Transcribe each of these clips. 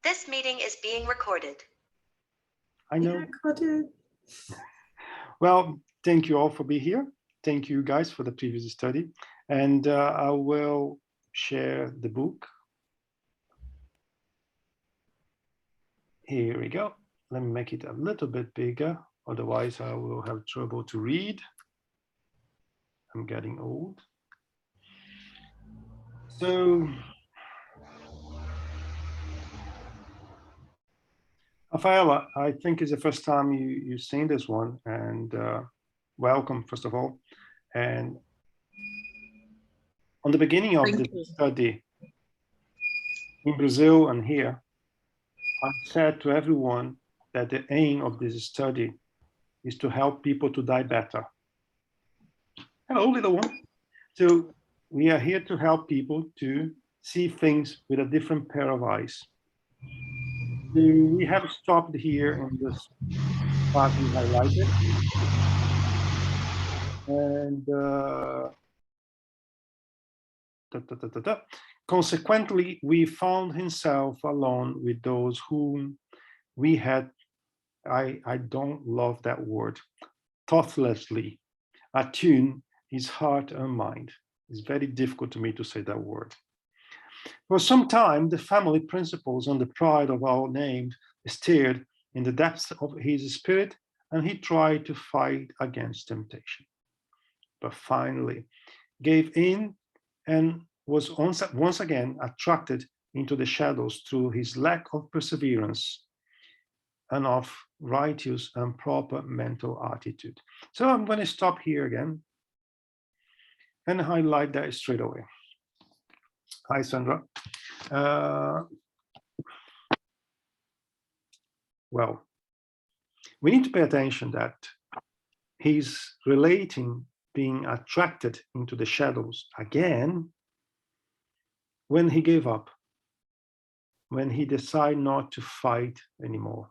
This meeting is being recorded. I know. Yeah, recorded. Well, thank you all for being here. Thank you guys for the previous study. And I will share the book. Here we go. Let me make it a little bit bigger. Otherwise, I will have trouble to read. I'm getting old. So, Rafael, I think it's the first time you've seen this one, and welcome, first of all. And on the beginning of the study in Brazil and here, I said to everyone that the aim of this study is to help people to die better. Hello, little one. So we are here to help people to see things with a different pair of eyes. So we have stopped here in this part we highlighted. And consequently, we found himself alone with those whom we had, I don't love that word, thoughtlessly attune his heart and mind. It's very difficult to me to say that word. For some time, the family principles and the pride of our name stared in the depths of his spirit, and he tried to fight against temptation. But finally gave in and was once again attracted into the shadows through his lack of perseverance and of righteous and proper mental attitude. So I'm going to stop here again and highlight that straight away. Hi, Sandra. Well, we need to pay attention that he's relating being attracted into the shadows again when he gave up, when he decided not to fight anymore,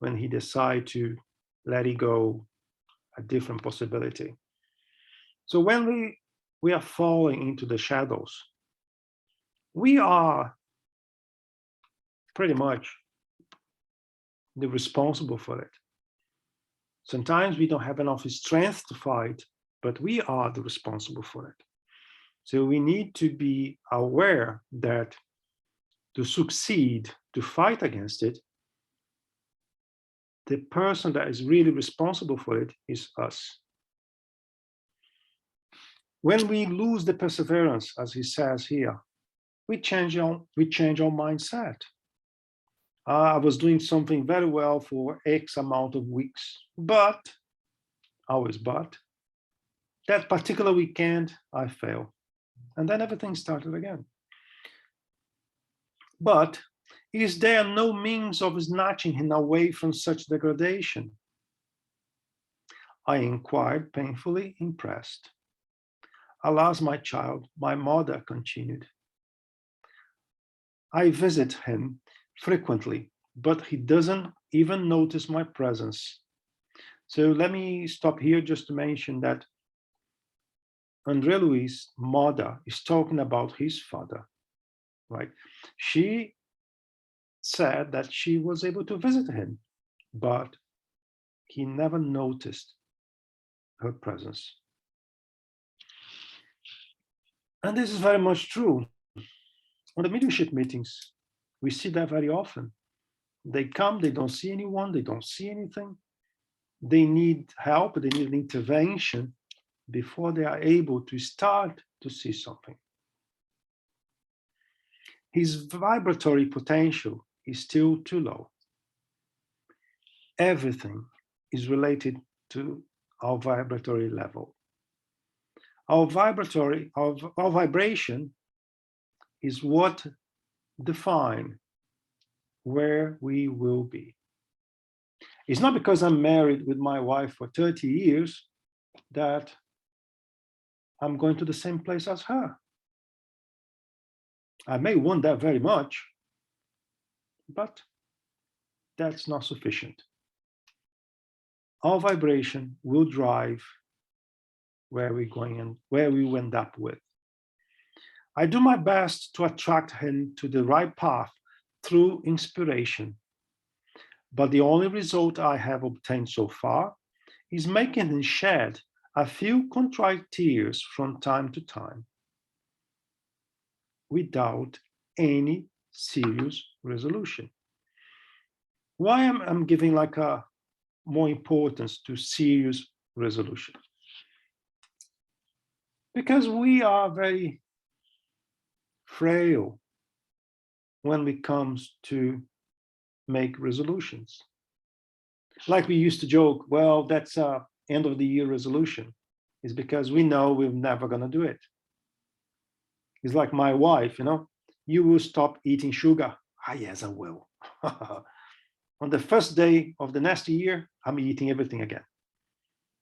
when he decided to let it go, a different possibility. So when we are falling into the shadows, we are pretty much the responsible for it. Sometimes we don't have enough strength to fight, but we are the responsible for it. So we need to be aware that to succeed, to fight against it, the person that is really responsible for it is us. When we lose the perseverance, as he says here, we change our mindset. I was doing something very well for X amount of weeks, but, always but, that particular weekend, I failed. And then everything started again. But is there no means of snatching him away from such degradation? I inquired, painfully impressed. Alas, my child, my mother continued. I visit him frequently, but he doesn't even notice my presence. So let me stop here just to mention that Andre Luiz' mother is talking about his father, right? She said that she was able to visit him, but he never noticed her presence. And this is very much true. On the mediumship meetings, we see that very often. They come, they don't see anyone, they don't see anything. They need help, they need an intervention before they are able to start to see something. His vibratory potential is still too low. Everything is related to our vibratory level. Our vibration is what defines where we will be. It's not because I'm married with my wife for 30 years that I'm going to the same place as her. I may want that very much, but that's not sufficient. Our vibration will drive where we're going and where we end up with. I do my best to attract him to the right path, through inspiration. But the only result I have obtained so far is making him shed a few contrite tears from time to time, without any serious resolution. Why I'm giving like a more importance to serious resolution? Because we are very frail when it comes to make resolutions. Like we used to joke, well, that's a end of the year resolution. Is because we know we're never going to do it. It's like my wife, you will stop eating sugar. Ah, yes, I will. On the first day of the next year, I'm eating everything again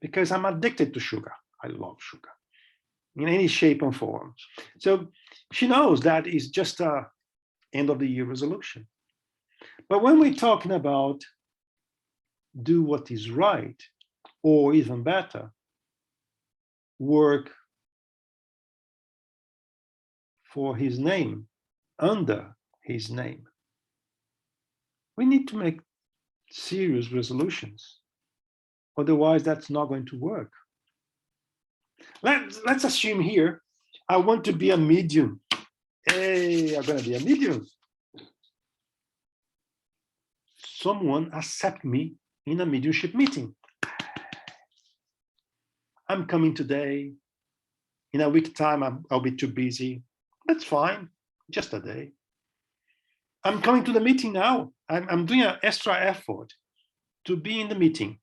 because I'm addicted to sugar. I love sugar in any shape and form. So she knows that is just a end of the year resolution. But when we're talking about do what is right, or even better, work for his name, under his name, we need to make serious resolutions. Otherwise, that's not going to work. Let's assume here, I want to be a medium. Hey, I'm going to be a medium. Someone accept me in a mediumship meeting. I'm coming today. In a week's time, I'll be too busy. That's fine, just a day. I'm coming to the meeting now. I'm doing an extra effort to be in the meeting.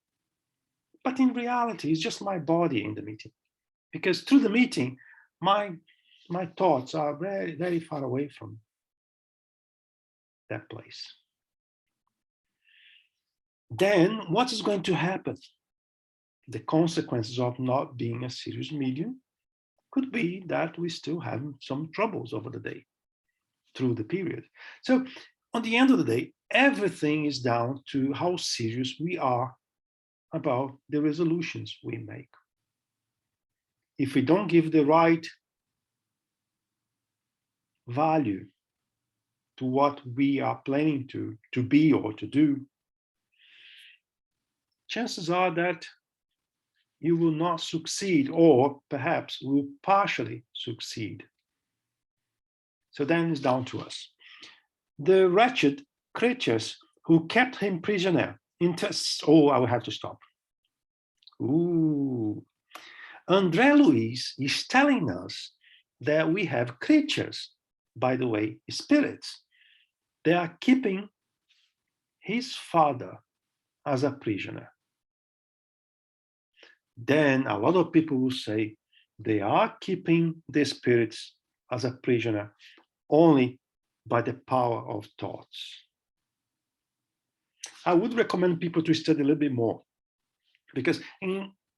But in reality, it's just my body in the meeting. Because through the meeting, my thoughts are very, very far away from that place. Then what is going to happen? The consequences of not being a serious medium could be that we still have some troubles over the day, through the period. So on the end of the day, everything is down to how serious we are about the resolutions we make. If we don't give the right value to what we are planning to be or to do, chances are that you will not succeed, or perhaps will partially succeed. So then it's down to us. The wretched creatures who kept him prisoner oh, I will have to stop. Ooh. Andre Luiz is telling us that we have creatures, by the way, spirits, they are keeping his father as a prisoner. Then a lot of people will say they are keeping the spirits as a prisoner only by the power of thoughts. I would recommend people to study a little bit more, because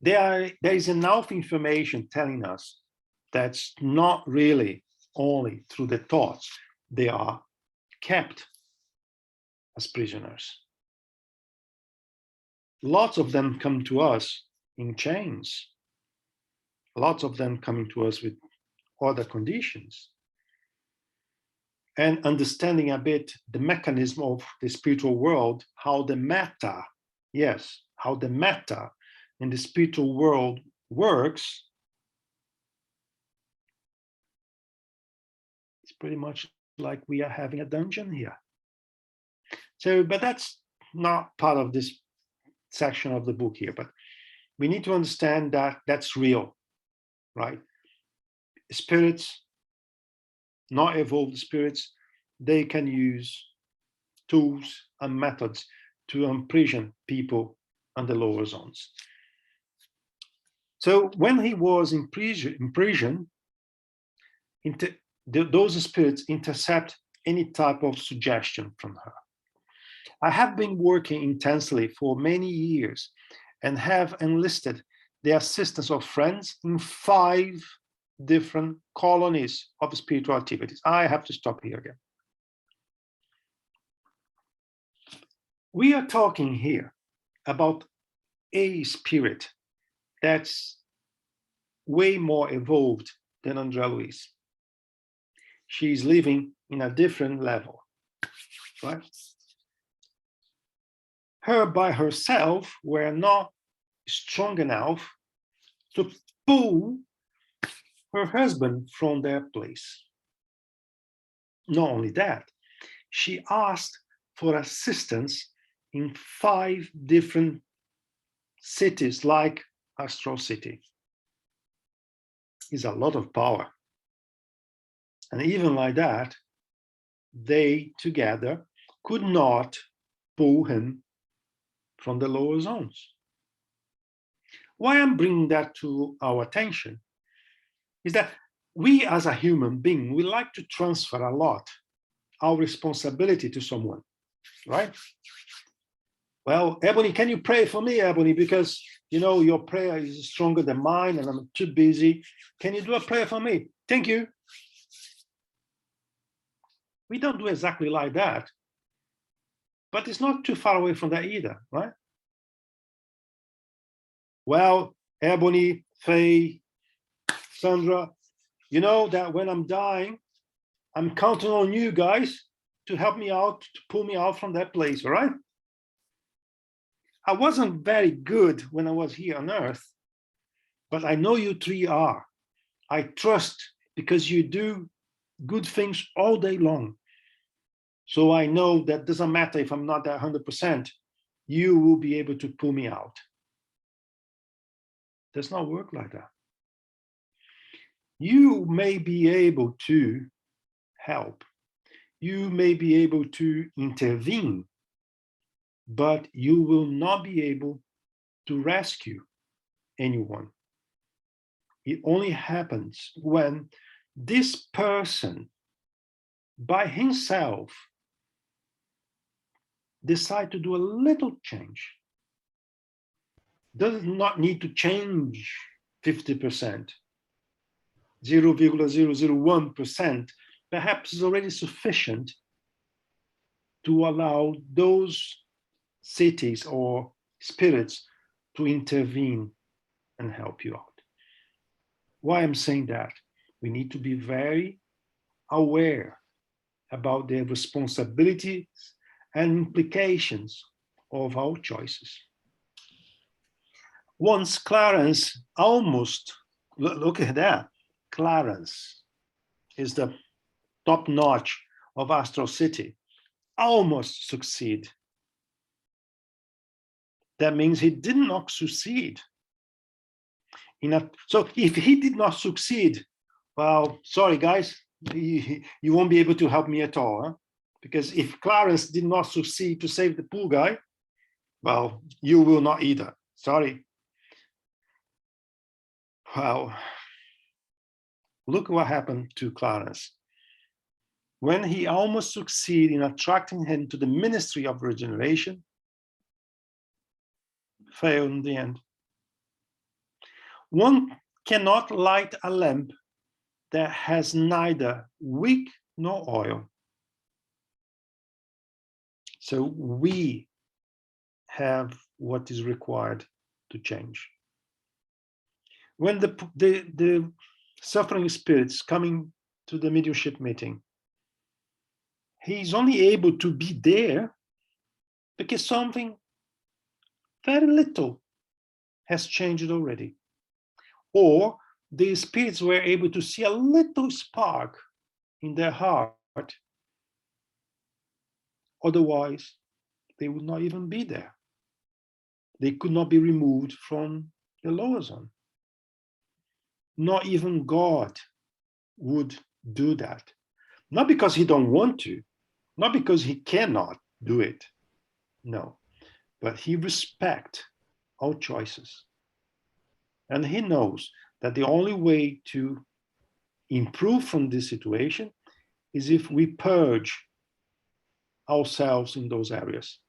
there is enough information telling us that's not really only through the thoughts they are kept as prisoners. Lots of them come to us in chains. Lots of them coming to us with other conditions. And understanding a bit the mechanism of the spiritual world, how the matter, yes, how the matter in the spiritual world works, it's pretty much like we are having a dungeon here. So, but that's not part of this section of the book here, but we need to understand that that's real, right? Spirits, not evolved spirits, they can use tools and methods to imprison people on the lower zones. So when he was in prison, those spirits intercept any type of suggestion from her. I have been working intensely for many years and have enlisted the assistance of friends in 5 different colonies of spiritual activities. I have to stop here again. We are talking here about a spirit that's way more evolved than Andre Luiz. She's living in a different level. right? Her by herself were not strong enough to pull her husband from their place. Not only that, she asked for assistance in 5 different cities like Astral City. It's a lot of power. And even like that, they together could not pull him from the lower zones. Why I'm bringing that to our attention is that we as a human being, we like to transfer a lot our responsibility to someone, right? Well, Ebony, can you pray for me, Ebony? Because, you know, your prayer is stronger than mine and I'm too busy. Can you do a prayer for me? Thank you. We don't do exactly like that, but it's not too far away from that either, right? Well, Ebony, Faye, Sandra, you know that when I'm dying, I'm counting on you guys to help me out, to pull me out from that place, all right? I wasn't very good when I was here on Earth, but I know you 3 are. I trust because you do good things all day long. So I know that doesn't matter if I'm not at 100%, you will be able to pull me out. Does not work like that. You may be able to help. You may be able to intervene, but you will not be able to rescue anyone. It only happens when this person by himself decide to do a little change. Does not need to change 50%, 0.001%, perhaps is already sufficient to allow those cities or spirits to intervene and help you out. Why I'm saying that? We need to be very aware about the responsibilities and implications of our choices. Once Clarence almost, look at that, Clarence is the top notch of Astral City, almost succeed. That means he did not succeed. So if he did not succeed, well, sorry guys, you won't be able to help me at all. Huh? Because if Clarence did not succeed to save the pool guy, well, you will not either. Sorry. Well, look what happened to Clarence. When he almost succeeded in attracting him to the ministry of regeneration, failed in the end. One cannot light a lamp that has neither wick nor oil. So we have what is required to change. When the suffering spirits coming to the mediumship meeting, he's only able to be there because something very little has changed already. Or the spirits were able to see a little spark in their heart. Otherwise, they would not even be there. They could not be removed from the lower zone. Not even God would do that. Not because he don't want to, not because he cannot do it. No, but he respects our choices. And he knows that the only way to improve from this situation is if we purge ourselves in those areas.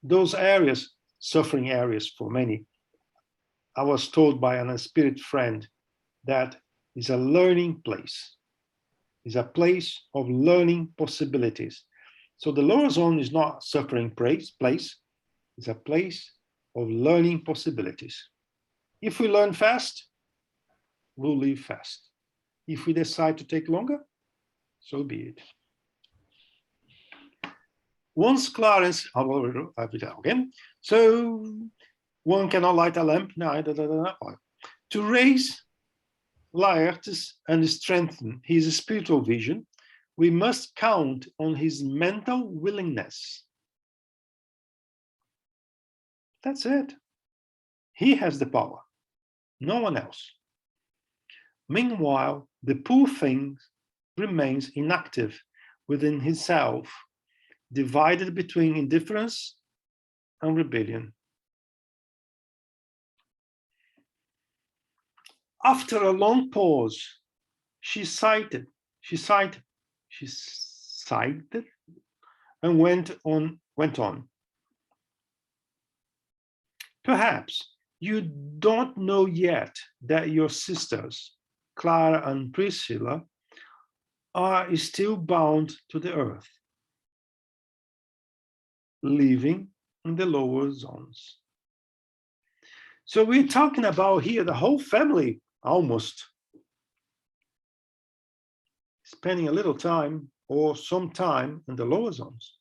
Those areas, suffering areas for many, I was told by a spirit friend that is a learning place. It's a place of learning possibilities. So the lower zone is not a suffering place, it's a place of learning possibilities. If we learn fast, we'll leave fast. If we decide to take longer, so be it. Once Clarence, again, so one cannot light a lamp, to raise lights and strengthen his spiritual vision, we must count on his mental willingness. That's it. He has the power, no one else. Meanwhile, the poor thing remains inactive within himself, divided between indifference and rebellion. After a long pause, she sighed and went on. Perhaps you don't know yet that your sisters, Clara and Priscilla, are still bound to the earth, living in the lower zones. So we're talking about here the whole family, almost, spending a little time or some time in the lower zones.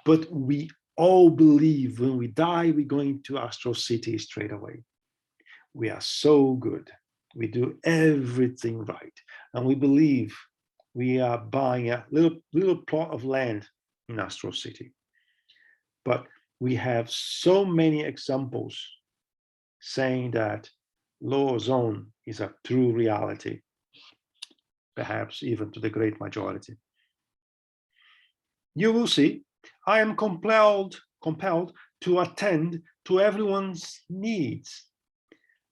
But we all believe when we die, we're going to Astral City straight away. We are so good. We do everything right. And we believe we are buying a little plot of land in Astral City. But we have so many examples saying that lower zone is a true reality, perhaps even to the great majority. You will see, I am compelled to attend to everyone's needs.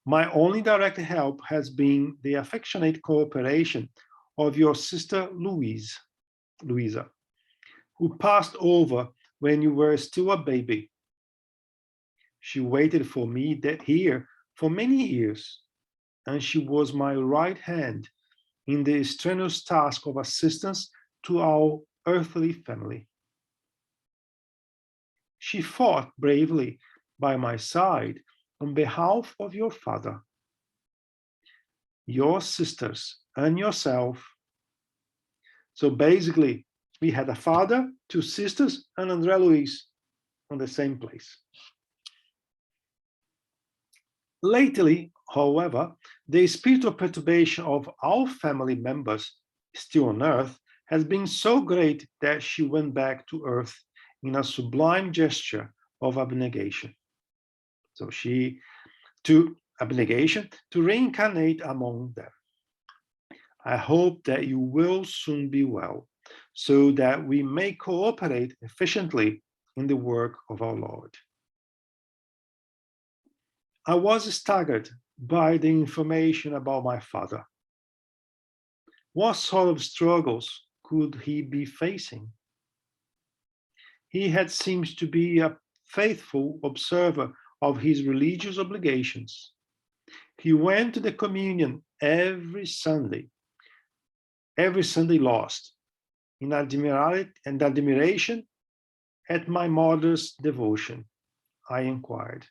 My only direct help has been the affectionate cooperation of your sister Louisa, who passed over when you were still a baby. She waited for me here for many years, and she was my right hand in the strenuous task of assistance to our earthly family. She fought bravely by my side on behalf of your father, your sisters, and yourself. So basically, we had a father, two sisters, and Andre Luiz on the same place. Lately, however, the spiritual perturbation of our family members still on earth has been so great that she went back to earth in a sublime gesture of abnegation. So to reincarnate among them. I hope that you will soon be well, so that we may cooperate efficiently in the work of our Lord. I was staggered by the information about my father. What sort of struggles could he be facing? He had seemed to be a faithful observer of his religious obligations. He went to the communion every Sunday lost, in admiration at my mother's devotion. I inquired.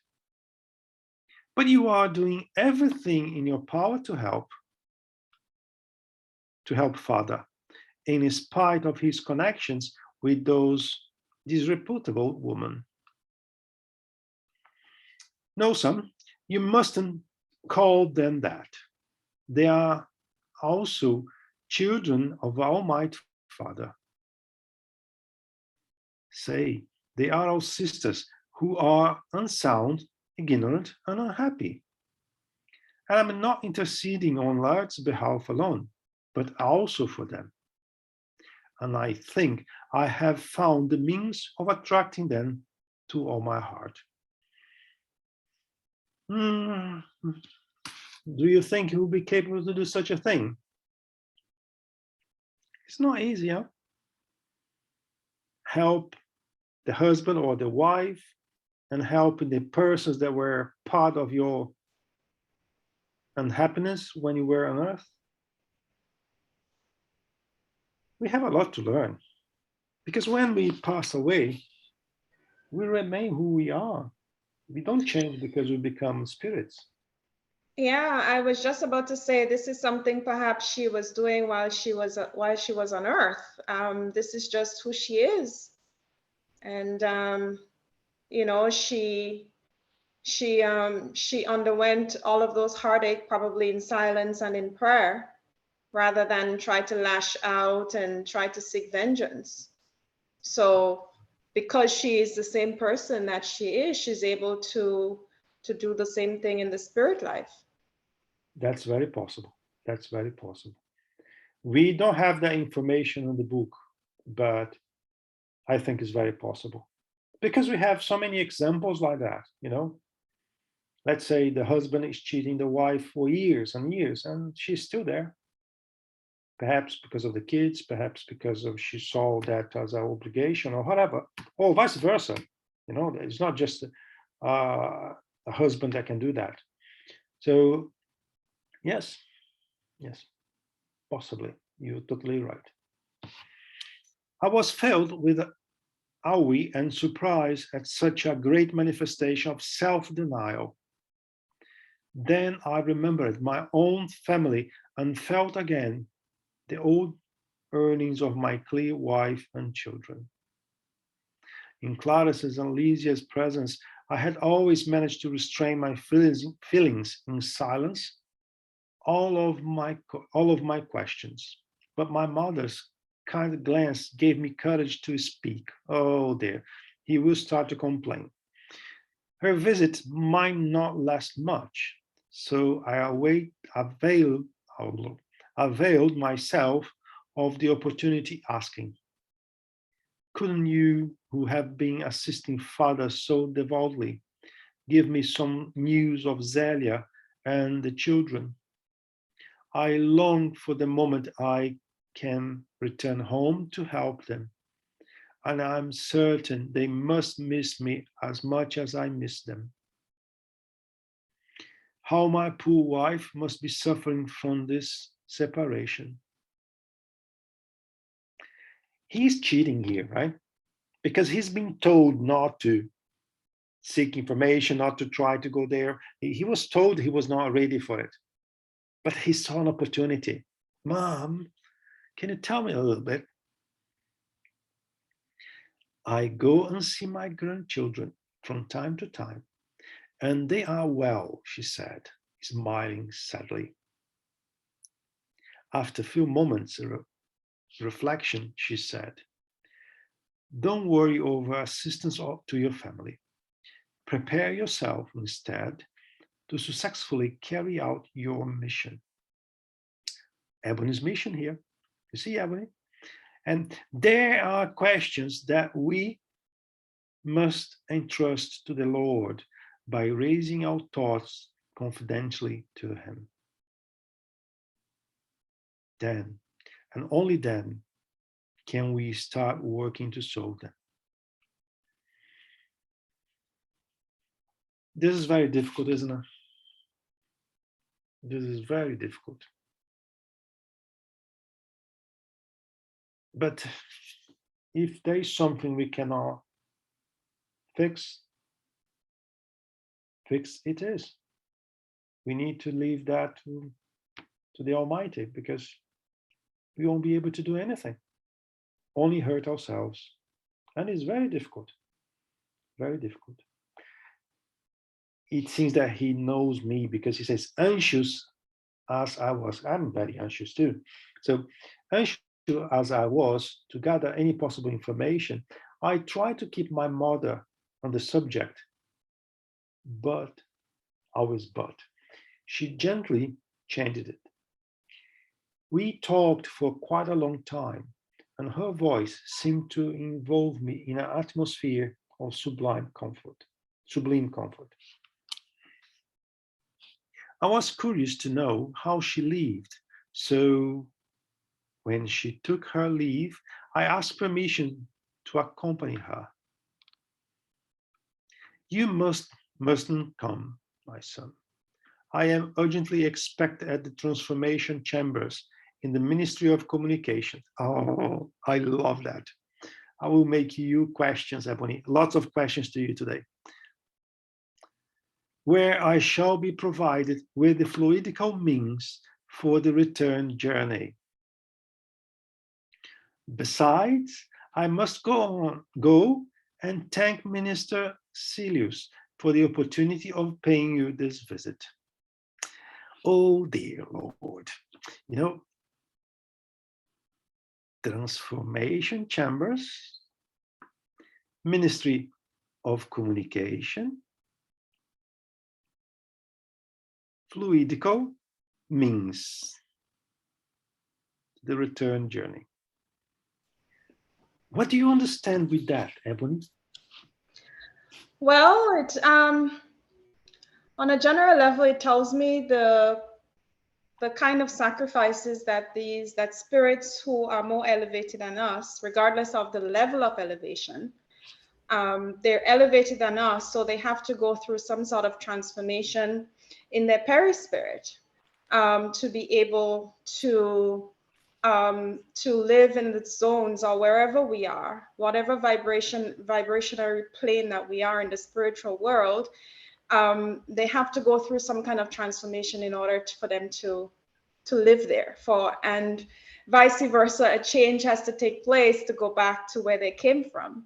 But you are doing everything in your power to help father, in spite of his connections with those disreputable women. No, son, you mustn't call them that. They are also children of Almighty Father. Say, they are our sisters who are unsound, ignorant, and unhappy. And I'm not interceding on Lord's behalf alone, but also for them. And I think I have found the means of attracting them to all my heart. Do you think he will be capable to do such a thing? It's not easy, huh? Help the husband or the wife and help the persons that were part of your unhappiness when you were on earth. We have a lot to learn, because when we pass away, we remain who we are. We don't change because we become spirits. Yeah, I was just about to say this is something perhaps she was doing while she was on Earth. This is just who she is, and you know, she underwent all of those heartache probably in silence and in prayer, rather than try to lash out and try to seek vengeance. So, because she is the same person that she is, she's able to do the same thing in the spirit life. That's very possible. That's very possible. We don't have that information in the book, but I think it's very possible because we have so many examples like that. You know, let's say the husband is cheating the wife for years and years, and she's still there. Perhaps because of the kids, perhaps because of she saw that as an obligation or whatever, or vice versa. You know, it's not just a husband that can do that. So yes, yes, possibly. You're totally right. I was filled with awe and surprise at such a great manifestation of self-denial. Then I remembered my own family and felt again the old earnings of my clear wife and children. In Claris's and Lysia's presence, I had always managed to restrain my feelings in silence, all of my questions. But my mother's kind glance gave me courage to speak. Oh dear, he will start to complain. Her visit might not last much, so I availed myself of the opportunity, asking, couldn't you, who have been assisting Father so devoutly, give me some news of Zelia and the children? I long for the moment I can return home to help them, and I'm certain they must miss me as much as I miss them. How my poor wife must be suffering from this separation. He's cheating here, right? Because he's been told not to seek information, not to try to go there. He was told he was not ready for it, but he saw an opportunity. Mom, can you tell me a little bit? I go and see my grandchildren from time to time, and they are well, she said, smiling sadly. After a few moments of reflection, she said, don't worry over assistance to your family. Prepare yourself instead to successfully carry out your mission. Ebony's mission here. You see, Ebony? And there are questions that we must entrust to the Lord by raising our thoughts confidentially to Him. Then, and only then, can we start working to solve them. This is very difficult, isn't it? This is very difficult. But if there is something we cannot fix, it is. We need to leave that to the Almighty, because we won't be able to do anything, only hurt ourselves. And it's very difficult, very difficult. It seems that he knows me because he says, anxious as I was, I'm very anxious too. So anxious as I was to gather any possible information, I tried to keep my mother on the subject, but, always but, she gently changed it. We talked for quite a long time, and her voice seemed to involve me in an atmosphere of sublime comfort. I was curious to know how she lived, so when she took her leave, I asked permission to accompany her. You mustn't come, my son. I am urgently expected at the transformation chambers in the Ministry of Communications. Oh, I love that. I will make you questions, Ebony. Lots of questions to you today. where I shall be provided with the fluidical means for the return journey. Besides, I must go and thank Minister Celius for the opportunity of paying you this visit. Oh dear Lord, you know, transformation chambers, Ministry of Communication, fluidical means, the return journey. What do you understand with that, Ebony? Well, on a general level, it tells me the kind of sacrifices that spirits who are more elevated than us, regardless of the level of elevation, they're elevated than us, so they have to go through some sort of transformation in their perispirit to be able to live in the zones or wherever we are, whatever vibrationary plane that we are in the spiritual world. They have to go through some kind of transformation in order for them to live there. And vice versa, a change has to take place to go back to where they came from.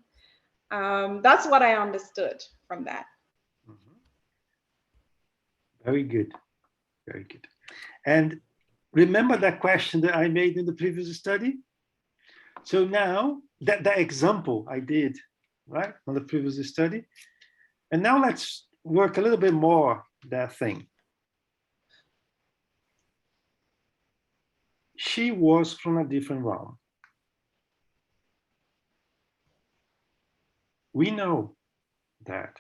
That's what I understood from that. Very good, very good. And remember that question that I made in the previous study? So now, that example I did, right, on the previous study. And now let's work a little bit more that thing. She was from a different realm. We know that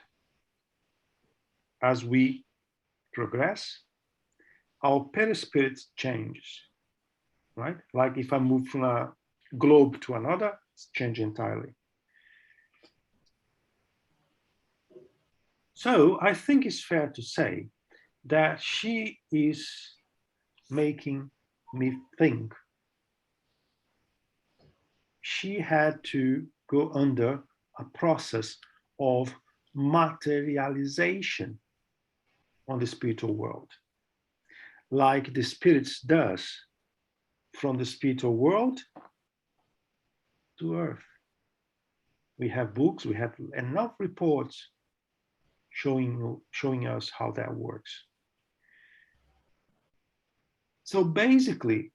as we progress, our perispirit changes, right? Like if I move from a globe to another, it's changed entirely. So I think it's fair to say that she is making me think she had to go under a process of materialization on the spiritual world, like the spirits does from the spiritual world to earth. We have books, we have enough reports showing us how that works. So basically,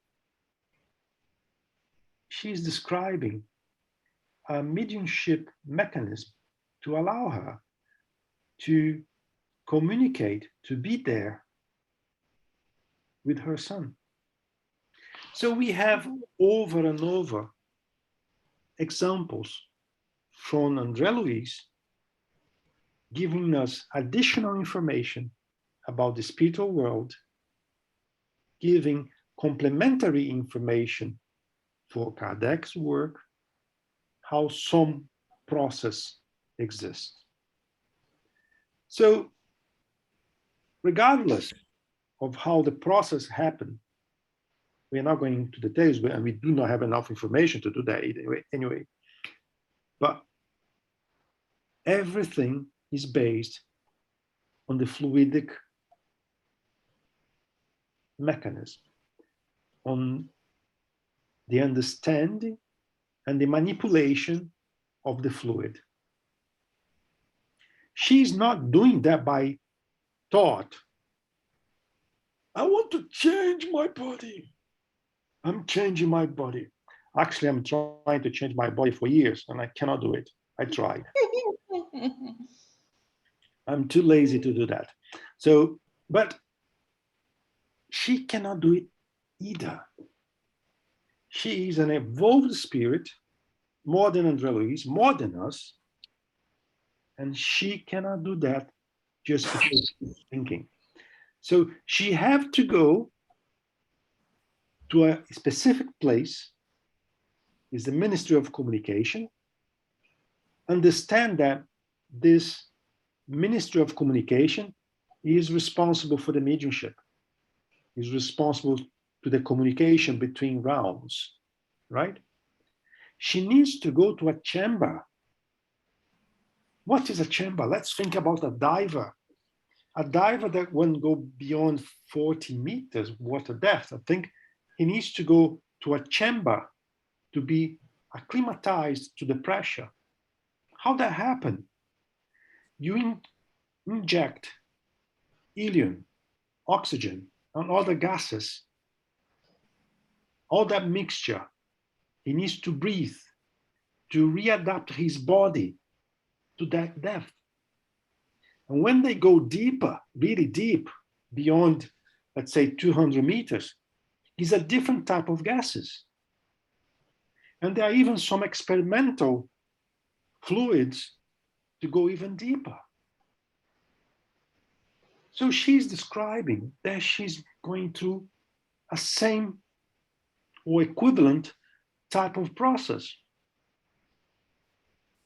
she's describing a mediumship mechanism to allow her to communicate, to be there with her son. So we have over and over examples from Andre Luiz giving us additional information about the spiritual world, giving complementary information for Kardec's work, how some process exists. So regardless of how the process happened, we're not going into details, and we do not have enough information to do that anyway. But everything is based on the fluidic mechanism, on the understanding and the manipulation of the fluid. She's not doing that by thought. I want to change my body. I'm changing my body. Actually, I'm trying to change my body for years and I cannot do it. I tried. I'm too lazy to do that. So, but she cannot do it either. She is an evolved spirit, more than Andre Luiz, more than us, and she cannot do that just because she's thinking. So she have to go to a specific place, is the Ministry of Communication, understand that this Ministry of Communication is responsible for the mediumship, is responsible to the communication between realms, right? She needs to go to a chamber. What is a chamber? Let's think about a diver. a diver that wouldn't go beyond 40 meters water depth, I think he needs to go to a chamber to be acclimatized to the pressure. How that happen? You inject helium, oxygen, and other gases, all that mixture. He needs to breathe to readapt his body to that depth. And when they go deeper, really deep, beyond, let's say, 200 meters, is a different type of gases. And there are even some experimental fluids to go even deeper. So she's describing that she's going through a same or equivalent type of process.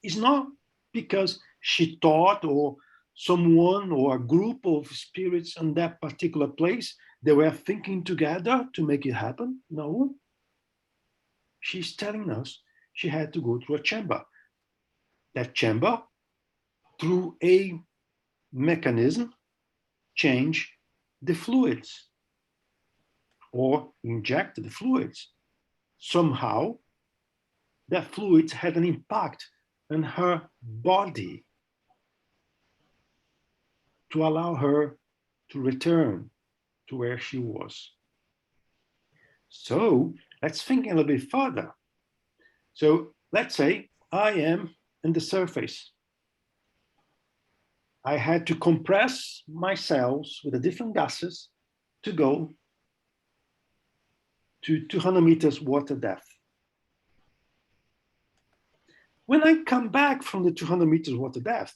It's not because she thought or someone or a group of spirits in that particular place, they were thinking together to make it happen. No. She's telling us she had to go through a chamber. That chamber, through a mechanism, change the fluids or inject the fluids. Somehow, that fluids had an impact on her body to allow her to return to where she was. So let's think a little bit further. So let's say I am in the surface. I had to compress my cells with the different gases to go to 200 meters water depth. When I come back from the 200 meters water depth,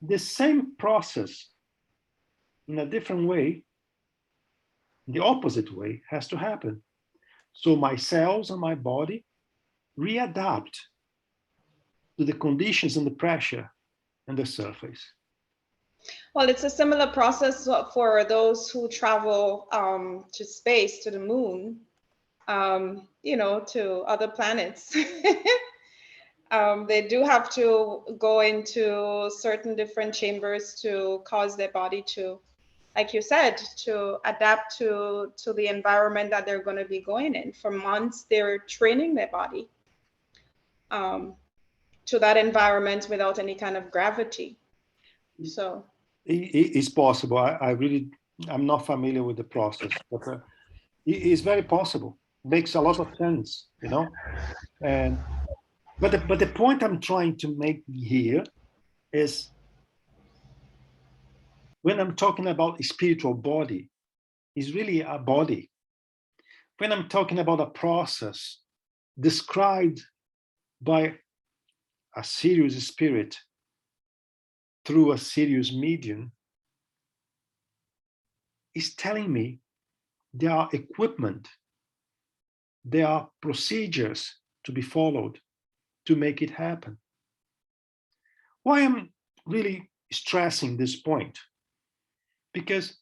the same process in a different way, the opposite way, has to happen. So my cells and my body readapt to the conditions and the pressure and the surface. Well, it's a similar process for those who travel to space, to the moon, you know, to other planets. They do have to go into certain different chambers to cause their body to, like you said, to adapt to the environment that they're going to be going in. For months, they're training their body to that environment without any kind of gravity. So it's possible. I'm not familiar with the process, but it's very possible. Makes a lot of sense, you know. And but the point I'm trying to make here is, when I'm talking about a spiritual body, is really a body. When I'm talking about a process described by a serious spirit through a serious medium, is telling me there are equipment, there are procedures to be followed to make it happen. Why I'm really stressing this point? Because,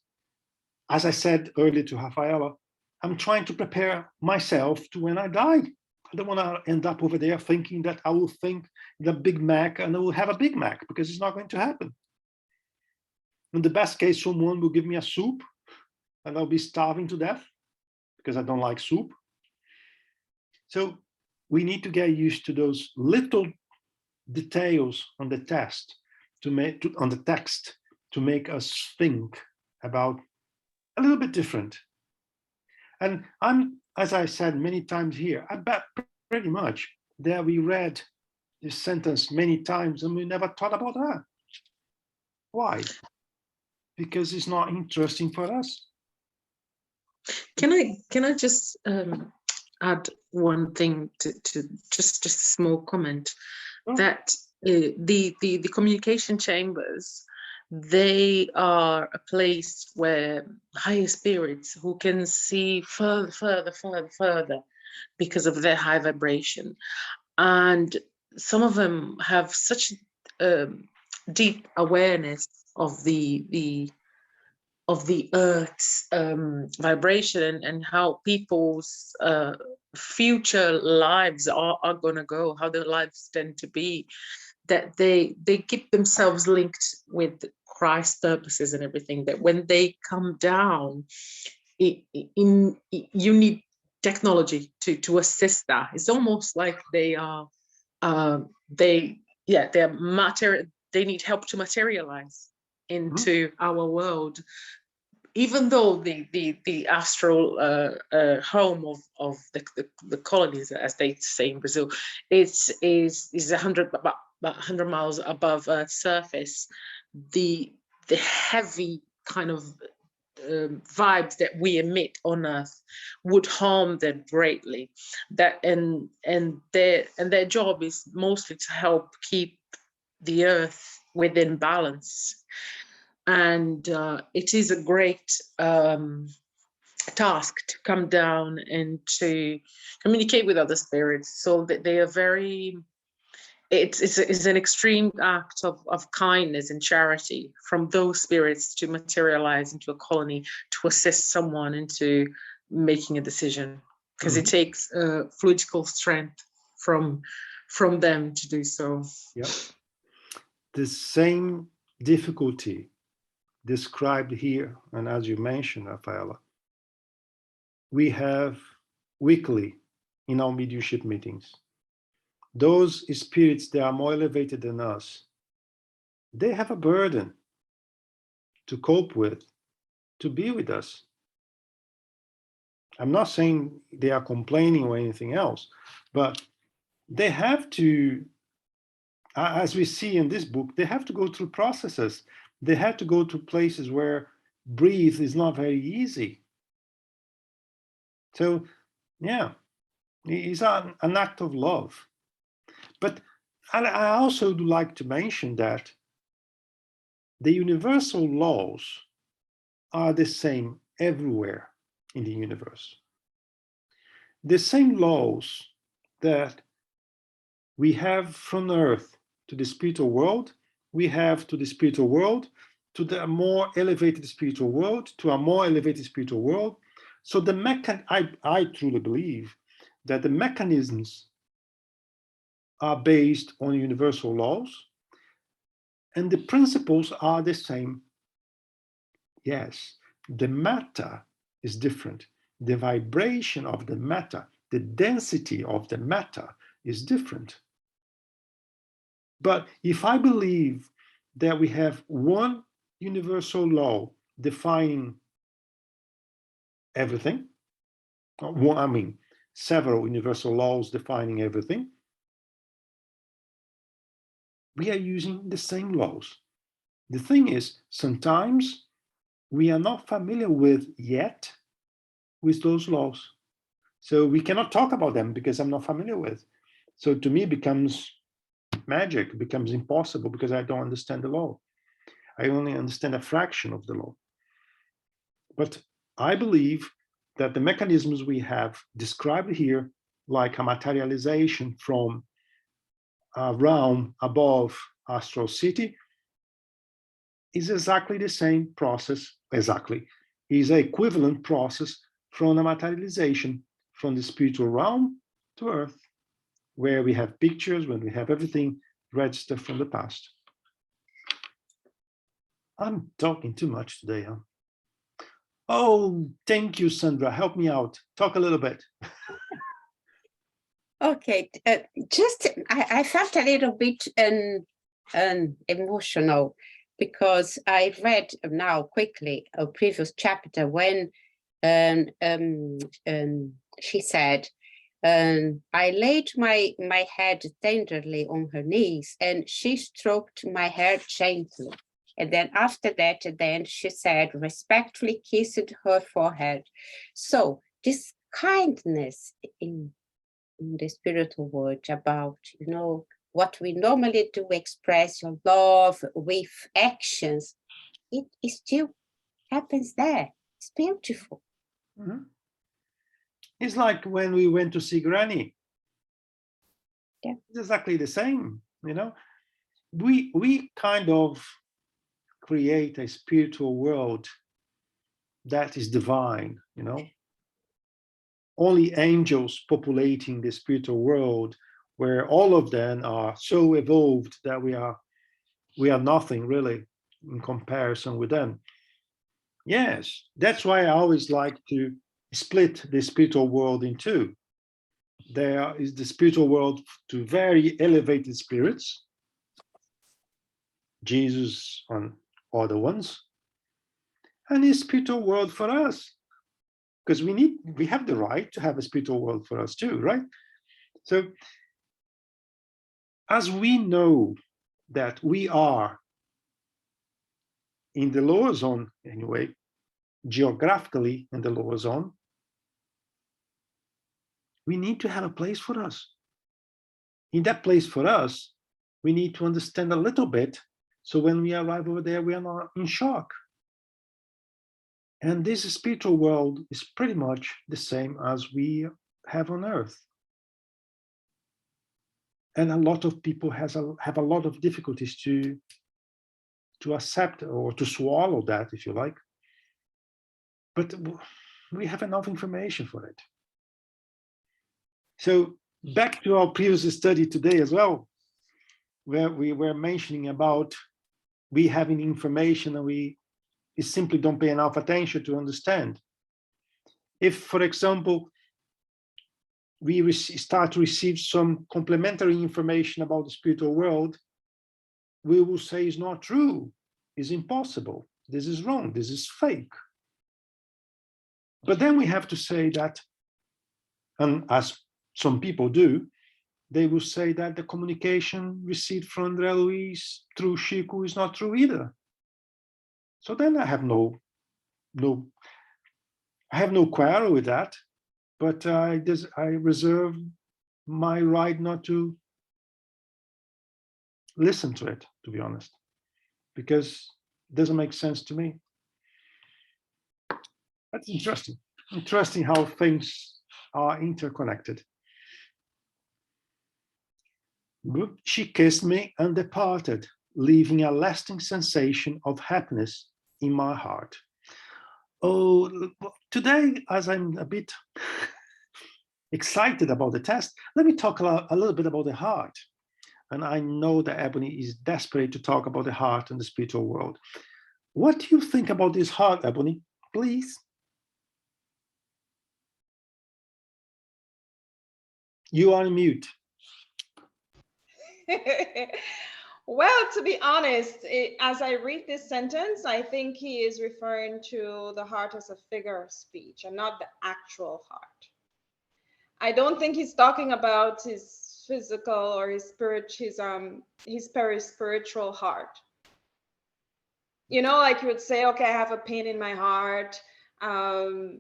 as I said earlier to Rafaela, I'm trying to prepare myself to when I die. I don't want to end up over there thinking that I will think the Big Mac and I will have a Big Mac, because it's not going to happen. In the best case, someone will give me a soup and I'll be starving to death because I don't like soup. So we need to get used to those little details on the text on the text to make us think about a little bit different. And as I said many times here, I bet pretty much that we read this sentence many times and we never thought about that. Why? Because it's not interesting for us. Can I just add one thing to just a small comment? Sure. That the communication chambers, they are a place where higher spirits who can see further because of their high vibration, and some of them have such deep awareness of the Earth's vibration and how people's future lives are going to go, how their lives tend to be, that they keep themselves linked with Christ's purposes and everything, that when they come down, you need technology to assist that. It's almost like they're they need help to materialize into our world. Even though the astral home of the colonies, as they say in Brazil, is about 100 miles above Earth's surface, the heavy kind of vibes that we emit on Earth would harm them greatly. And their job is mostly to help keep the Earth within balance. And it is a great task to come down and to communicate with other spirits, so that they are very, it's an extreme act of kindness and charity from those spirits to materialize into a colony to assist someone into making a decision, because it takes fluidical strength from them to do so. Yeah. The same difficulty described here, and as you mentioned, Rafaela, we have weekly in our mediumship meetings. Those spirits that are more elevated than us, they have a burden to cope with, to be with us. I'm not saying they are complaining or anything else, but they have to, as we see in this book, they have to go through processes. They have to go to places where breathe is not very easy. So, yeah, it's an act of love. But I also would like to mention that the universal laws are the same everywhere in the universe. The same laws that we have from Earth to the spiritual world, we have to the spiritual world, to the more elevated spiritual world, to a more elevated spiritual world. So I truly believe that the mechanisms are based on universal laws, and the principles are the same. Yes, the matter is different. The vibration of the matter, the density of the matter is different. But if I believe that we have one universal law defining everything, several universal laws defining everything, we are using the same laws. The thing is, sometimes we are not familiar with those laws. So we cannot talk about them because I'm not familiar with. So to me, it becomes magic, it becomes impossible because I don't understand the law. I only understand a fraction of the law. But I believe that the mechanisms we have described here, like a materialization from a realm above Astral City, is exactly the same process, is an equivalent process from a materialization from the spiritual realm to Earth, where we have pictures, when we have everything registered from the past. I'm talking too much today, huh? Oh, thank you, Sandra. Help me out. Talk a little bit. Okay, I felt a little bit emotional because I read now quickly a previous chapter when she said, I laid my head tenderly on her knees and she stroked my hair gently. And then after that, then she said, respectfully kissed her forehead. So this kindness in the spiritual world about, what we normally do, express your love with actions, it still happens there. It's beautiful. Mm-hmm. It's like when we went to see Granny. Yeah. It's exactly the same, We kind of create a spiritual world that is divine, Only angels populating the spiritual world, where all of them are so evolved that we are nothing really in comparison with them. Yes, that's why I always like to split the spiritual world in two. There is the spiritual world to very elevated spirits, Jesus and other ones, and the spiritual world for us, because we have the right to have a spiritual world for us too, right? So as we know that we are in the lower zone anyway, geographically in the lower zone, we need to have a place for us. In that place for us, we need to understand a little bit, so when we arrive over there, we are not in shock. And this spiritual world is pretty much the same as we have on Earth. And a lot of people have a lot of difficulties to accept or to swallow that, if you like. But we have enough information for it. So back to our previous study today as well, where we were mentioning about we having information and we simply don't pay enough attention to understand. If, for example, we start to receive some complementary information about the spiritual world, we will say it's not true, it's impossible, this is wrong, this is fake. But then we have to say that, and as some people do, they will say that the communication received from Andre Luiz through Chico is not true either. So then I have no quarrel with that, but I reserve my right not to listen to it, to be honest, because it doesn't make sense to me. That's interesting. Interesting how things are interconnected. She kissed me and departed, leaving a lasting sensation of happiness in my heart. Oh, today, as I'm a bit excited about the test, let me talk a little bit about the heart. And I know that Ebony is desperate to talk about the heart and the spiritual world. What do you think about this heart, Ebony? Please. You are on mute. Well, to be honest, as I read this sentence, I think he is referring to the heart as a figure of speech and not the actual heart. I don't think he's talking about his physical or his spirit, his perispiritual heart. You know, like you would say, okay, I have a pain in my heart. I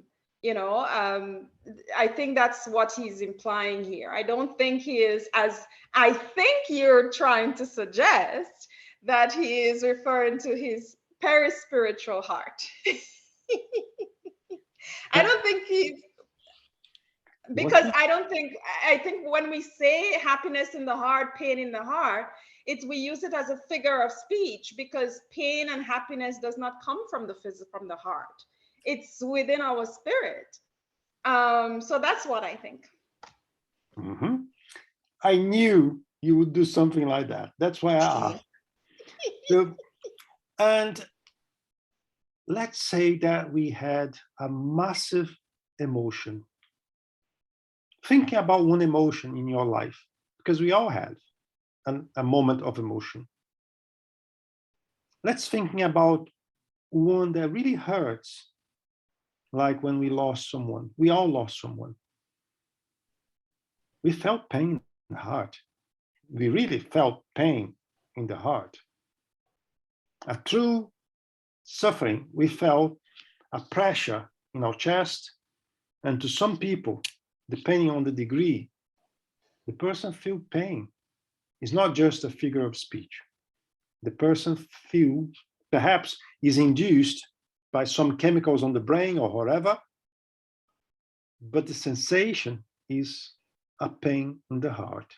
think that's what he's implying here. I don't think he is, as I think you're trying to suggest, that he is referring to his perispiritual heart. I don't think he's, because I think when we say happiness in the heart, pain in the heart, we use it as a figure of speech, because pain and happiness does not come from the heart. It's within our spirit. So that's what I think. Mm-hmm. I knew you would do something like that. That's why I asked. So, and let's say that we had a massive emotion. Thinking about one emotion in your life, because we all have a moment of emotion. Let's thinking about one that really hurts, like when we lost someone. We all lost someone. We felt pain in the heart. We really felt pain in the heart. A true suffering. We felt a pressure in our chest, and to some people, depending on the degree, the person feels pain. It's not just a figure of speech. The person feels, perhaps is induced by some chemicals on the brain or whatever, but the sensation is a pain in the heart.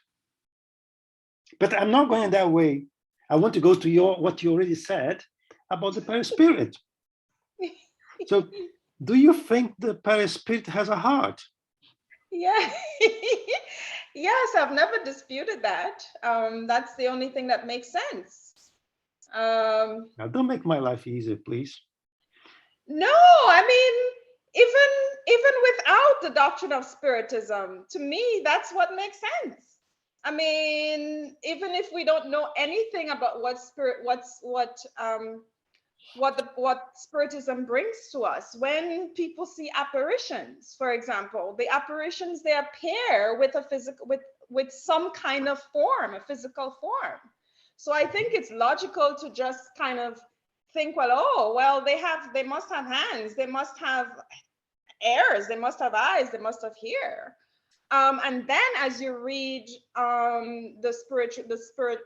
But I'm not going that way. I want to go to what you already said about the perispirit. So, do you think the perispirit has a heart? Yeah. Yes, I've never disputed that. That's the only thing that makes sense. Now, don't make my life easier, please. No, I mean, even without the doctrine of spiritism, to me, that's what makes sense. I mean, even if we don't know anything about what spiritism brings to us, when people see apparitions, for example, the apparitions, they appear with a physical, with some kind of form, a physical form. So I think it's logical to just kind of think, well, oh, well, they must have hands, they must have ears, they must have eyes, they must have hair. And then as you read the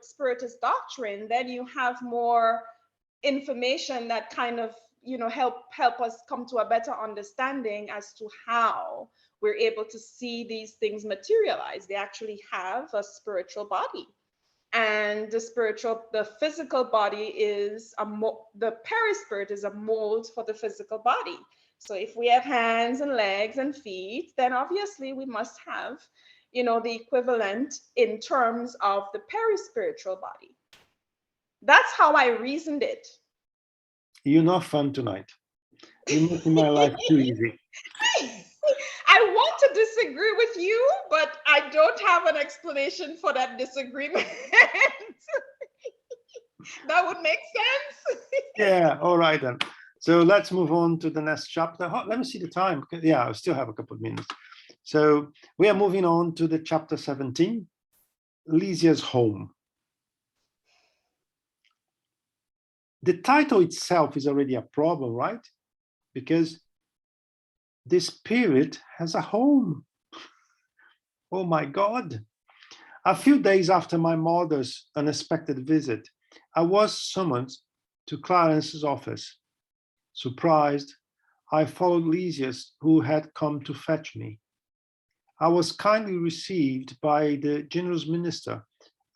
Spiritist doctrine, then you have more information that kind of, you know, help us come to a better understanding as to how we're able to see these things materialize. They actually have a spiritual body. And the physical body is the perispirit is a mold for the physical body. So if we have hands and legs and feet, then obviously we must have, you know, the equivalent in terms of the perispiritual body. That's how I reasoned it. You're not fun tonight. You're making my life too easy. I want to disagree with you, but I don't have an explanation for that disagreement. That would make sense. Yeah, all right then. So let's move on to the next chapter. Let me see the time. Yeah, I still have a couple of minutes. So we are moving on to the chapter 17, Lysia's home. The title itself is already a problem, right? Because the spirit has a home. Oh my God. A few days after my mother's unexpected visit, I was summoned to Clarence's office. Surprised, I followed Lysias, who had come to fetch me. I was kindly received by the generous minister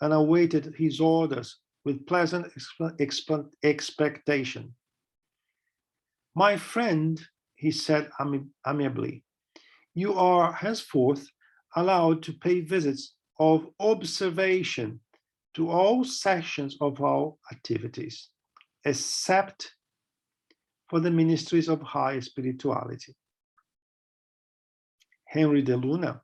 and awaited his orders with pleasant expectation. My friend, he said amiably, you are henceforth allowed to pay visits of observation to all sections of our activities, except for the ministries of high spirituality. Henry de Luna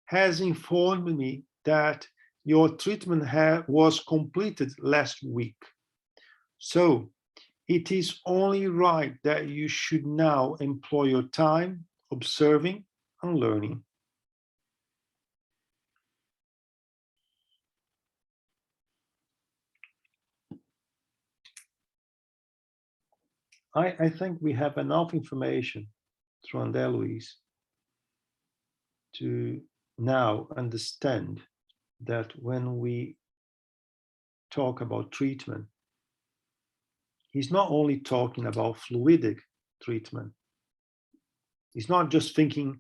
has informed me that your treatment was completed last week. So it is only right that you should now employ your time observing and learning. I think we have enough information through Andre Luiz to now understand that when we talk about treatment, he's not only talking about fluidic treatment. He's not just speaking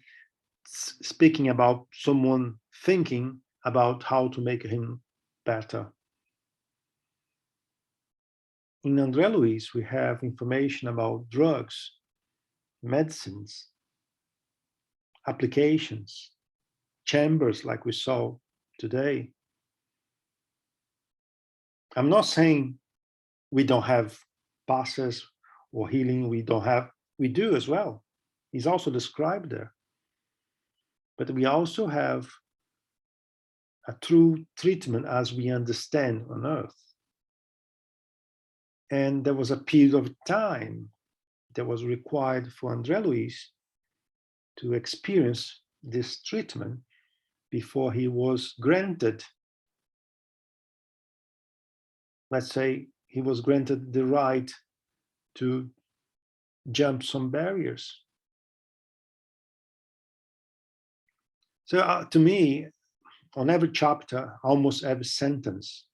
about someone thinking about how to make him better. In Andre Luiz, we have information about drugs, medicines, applications, chambers like we saw today. I'm not saying we don't have passes or healing, we do as well. He's also described there. But we also have a true treatment as we understand on Earth. And there was a period of time that was required for Andre Luiz to experience this treatment before he was granted, let's say, he was granted the right to jump some barriers. So to me, on every chapter, almost every sentence,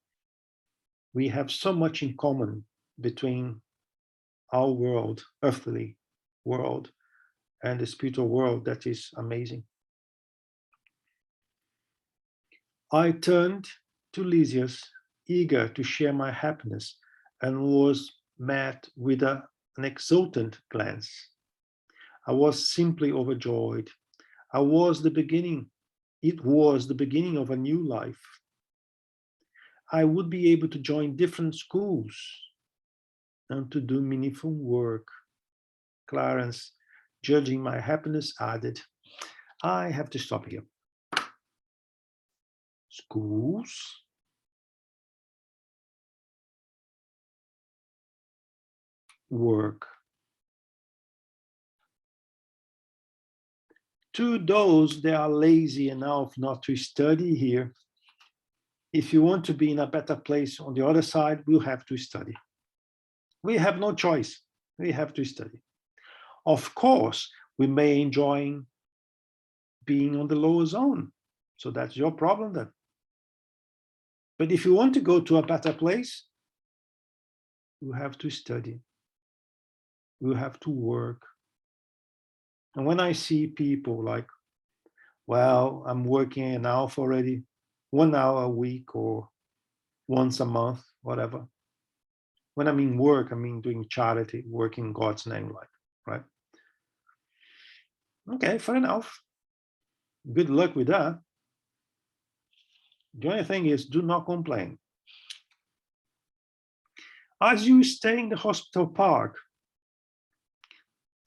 we have so much in common between our world, earthly world, and the spiritual world that is amazing. I turned to Lysias, eager to share my happiness, and was met with an exultant glance. I was simply overjoyed. I was the beginning it was the beginning of a new life. I would be able to join different schools and to do meaningful work. Clarence, judging my happiness, added, I have to stop here. Schools? Work. To those that are lazy enough not to study here, if you want to be in a better place on the other side, we'll have to study. We have no choice. We have to study. Of course, we may enjoy being on the lower zone. So that's your problem then. But if you want to go to a better place, you have to study. You have to work. And when I see people like, well, I'm working an hour already, 1 hour a week or once a month, whatever. When I mean work, I mean doing charity, work in God's name, like, right? Okay, fair enough. Good luck with that. The only thing is, do not complain. As you stay in the hospital park,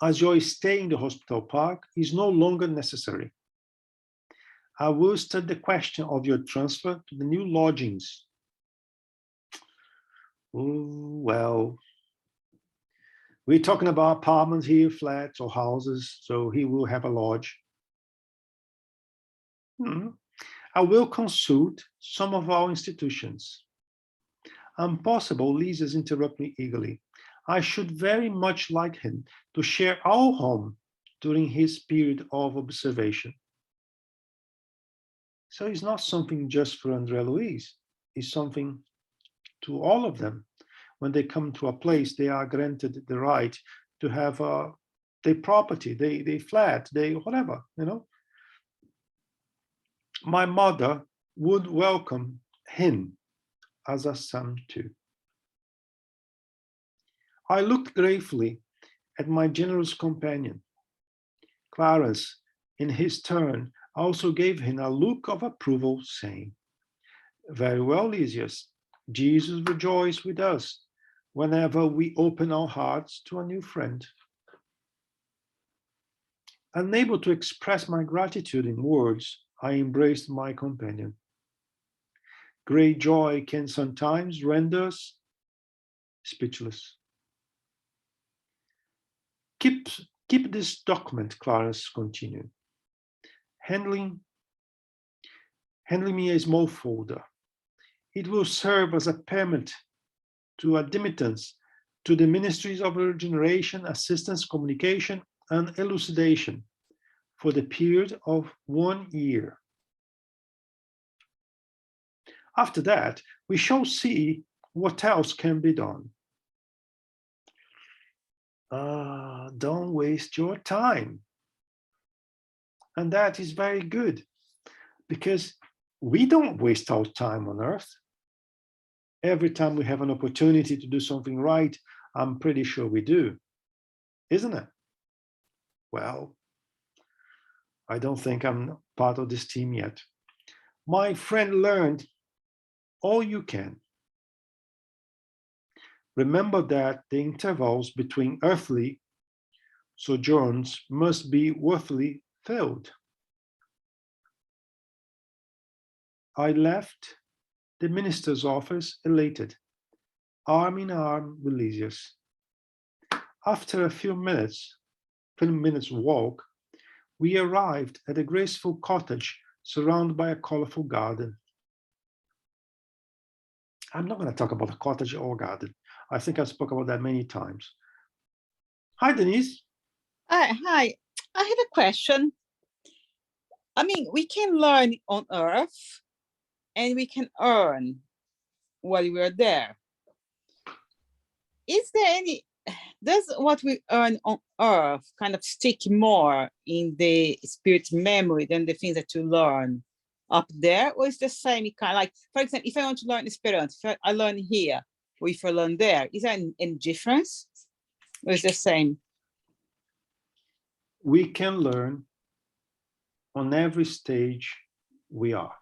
as your stay in the hospital park is no longer necessary, I will study the question of your transfer to the new lodgings. Oh, well, we're talking about apartments here, flats or houses, so he will have a lodge. I will consult some of our institutions. Impossible, Lisa's interrupt me eagerly. I should very much like him to share our home during his period of observation. So it's not something just for Andre Luiz, it's something to all of them. When they come to a place, they are granted the right to have their property, their flat, they whatever, you know. My mother would welcome him as a son too. I looked gratefully at my generous companion. Clarence, in his turn, also gave him a look of approval, saying, very well, Lysias, Jesus rejoices with us whenever we open our hearts to a new friend. Unable to express my gratitude in words, I embraced my companion. Great joy can sometimes render us speechless. Keep this document, Clarence continued, handling me a small folder. It will serve as a payment to admittance to the Ministries of Regeneration, Assistance, Communication, and Elucidation for the period of 1 year. After that, we shall see what else can be done. Don't waste your time. And that is very good, because we don't waste our time on Earth. Every time we have an opportunity to do something right, I'm pretty sure we do, isn't it? Well, I don't think I'm part of this team yet. My friend learned all you can. Remember that the intervals between earthly sojourns must be worthily filled. I left the minister's office elated, arm in arm with Lysias. After a few minutes walk, we arrived at a graceful cottage surrounded by a colorful garden. I'm not going to talk about the cottage or garden. I think I spoke about that many times. Hi, Denise. Hi, I have a question. I mean, we can learn on Earth and we can earn while we are there. Is there does what we earn on Earth kind of stick more in the spirit memory than the things that you learn up there? Or is the same kind of like, for example, if I want to learn Esperanto, if I learn here, or if I learn there, is there any difference? Or is the same? We can learn on every stage we are,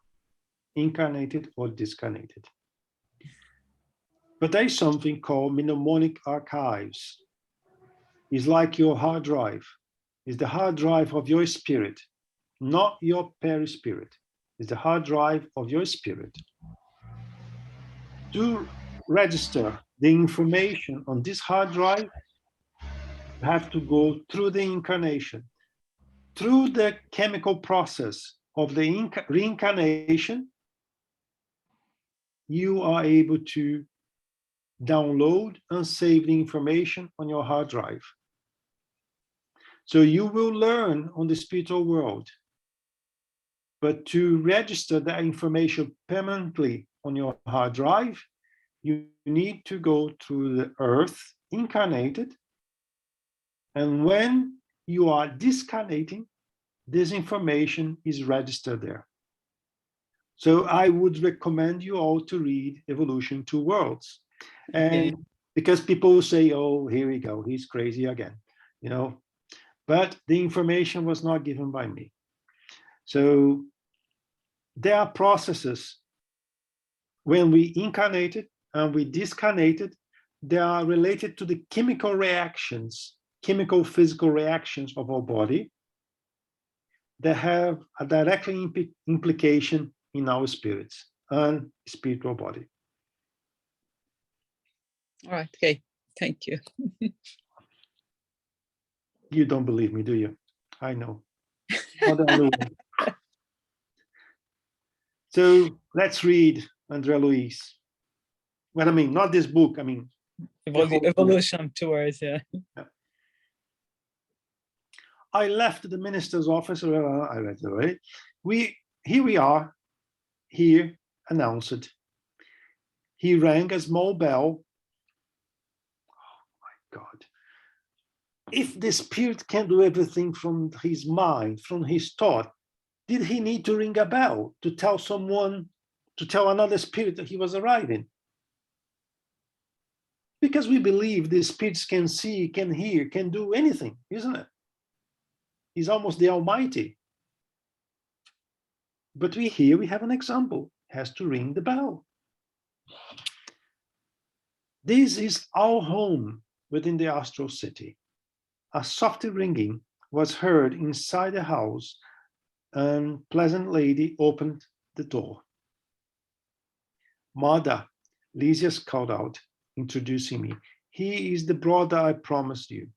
incarnated or discarnated. But there is something called mnemonic archives. It's like your hard drive. It's the hard drive of your spirit, not your perispirit. It's the hard drive of your spirit. To register the information on this hard drive, you have to go through the incarnation, through the chemical process of the reincarnation. You are able to download and save the information on your hard drive. So you will learn on the spiritual world, but to register that information permanently on your hard drive, you need to go through the earth incarnated. And when you are discarnating, this information is registered there. So I would recommend you all to read Evolution Two Worlds. And because people will say, oh, here we go, he's crazy again, you know, but the information was not given by me. So there are processes when we incarnated and we discarnated, they are related to the chemical reactions, chemical physical reactions of our body that have a direct implication in our spirits and spiritual body. All right, okay, thank you. You don't believe me, do you? I know. So let's read Andre Luiz. Well, I mean, not this book, I mean, Evolution towards, yeah. I left the minister's office, I read it away. Here we are, here announced. He rang a small bell. Oh my God. If the spirit can do everything from his mind, from his thought, did he need to ring a bell to tell someone, to tell another spirit that he was arriving? Because we believe the spirits can see, can hear, can do anything, isn't it? He's almost the Almighty. But we have an example, has to ring the bell. This is our home within the Astral City. A soft ringing was heard inside the house, and pleasant lady opened the door. Mother, Lysias called out, introducing me. He is the brother I promised you.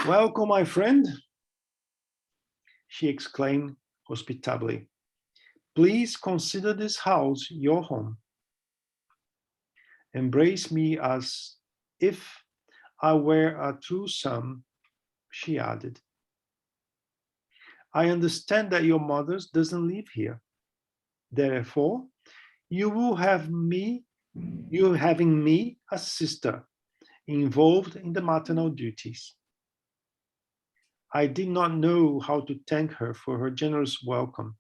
Welcome, my friend, she exclaimed hospitably. Please consider this house your home. Embrace me as if I were a true son, she added. I understand that your mother doesn't live here. Therefore, you will have me, you having me as sister, involved in the maternal duties. I did not know how to thank her for her generous welcome.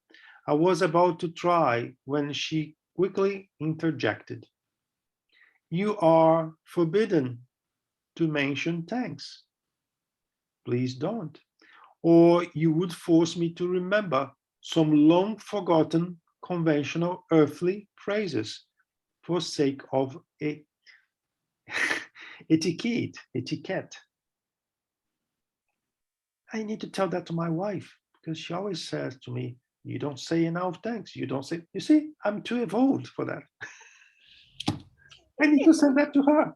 I was about to try when she quickly interjected. You are forbidden to mention thanks. Please don't. Or you would force me to remember some long forgotten conventional earthly phrases for sake of etiquette. I need to tell that to my wife because she always says to me, you don't say enough thanks. You don't say, you see, I'm too evolved for that. I need to send that to her.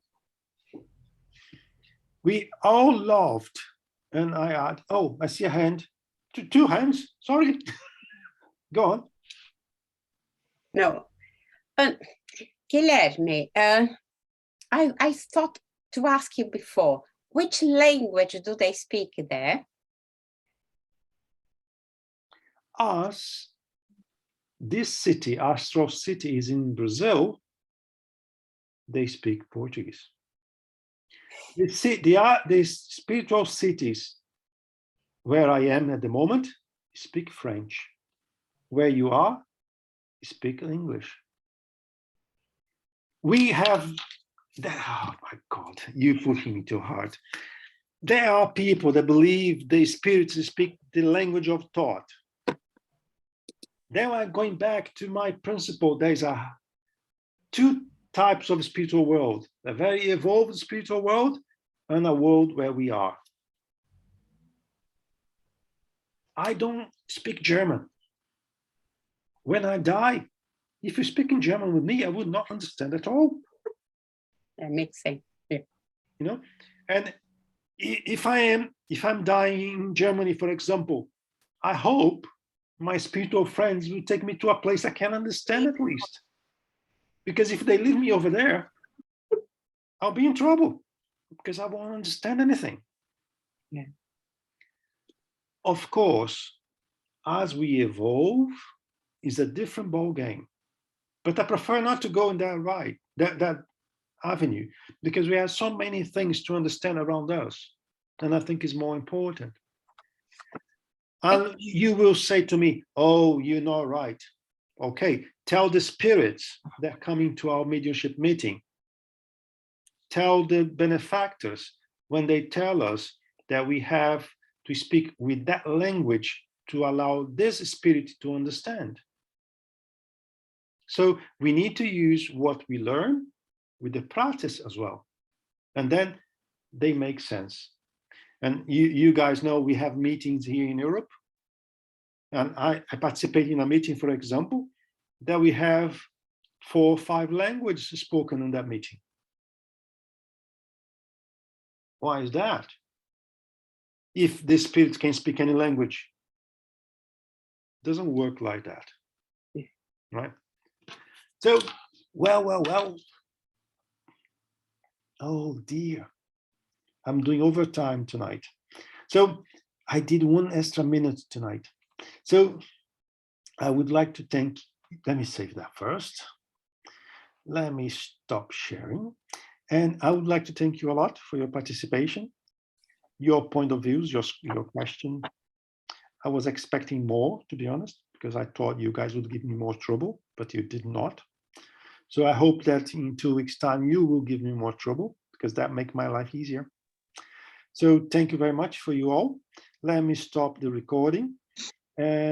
We all laughed. And I add, oh, I see a hand. Two hands, sorry. Go on. No. Guilherme, I thought to ask you before, which language do they speak there? As this city, Astral City, is in Brazil, they speak Portuguese. The spiritual cities where I am at the moment speak French. Where you are, speak English. We have, oh my God, you're pushing me too hard. There are people that believe the spirits speak the language of thought. Then I'm going back to my principle. There's two types of spiritual world, a very evolved spiritual world and a world where we are. I don't speak German. When I die, if you speak in German with me, I would not understand at all. That makes sense. Yeah. You know, and if I'm dying in Germany, for example, I hope my spiritual friends will take me to a place I can understand at least. Because if they leave me over there, I'll be in trouble because I won't understand anything. Yeah. Of course, as we evolve, is a different ball game. But I prefer not to go in that avenue, because we have so many things to understand around us, and I think is more important. And you will say to me, oh, you're not right. Okay, tell the spirits that are coming to our mediumship meeting. Tell the benefactors when they tell us that we have to speak with that language to allow this spirit to understand. So we need to use what we learn with the practice as well. And then they make sense. And you guys know we have meetings here in Europe. And I participate in a meeting, for example, that we have 4 or 5 languages spoken in that meeting. Why is that? If the spirit can speak any language, it doesn't work like that, right? So, well. Oh dear, I'm doing overtime tonight. So I did 1 extra minute tonight. So I would like to thank, let me save that first. Let me stop sharing. And I would like to thank you a lot for your participation, your point of views, your question. I was expecting more, to be honest, because I thought you guys would give me more trouble, but you did not. So I hope that in 2 weeks' time, you will give me more trouble, because that makes my life easier. So thank you very much for you all. Let me stop the recording. And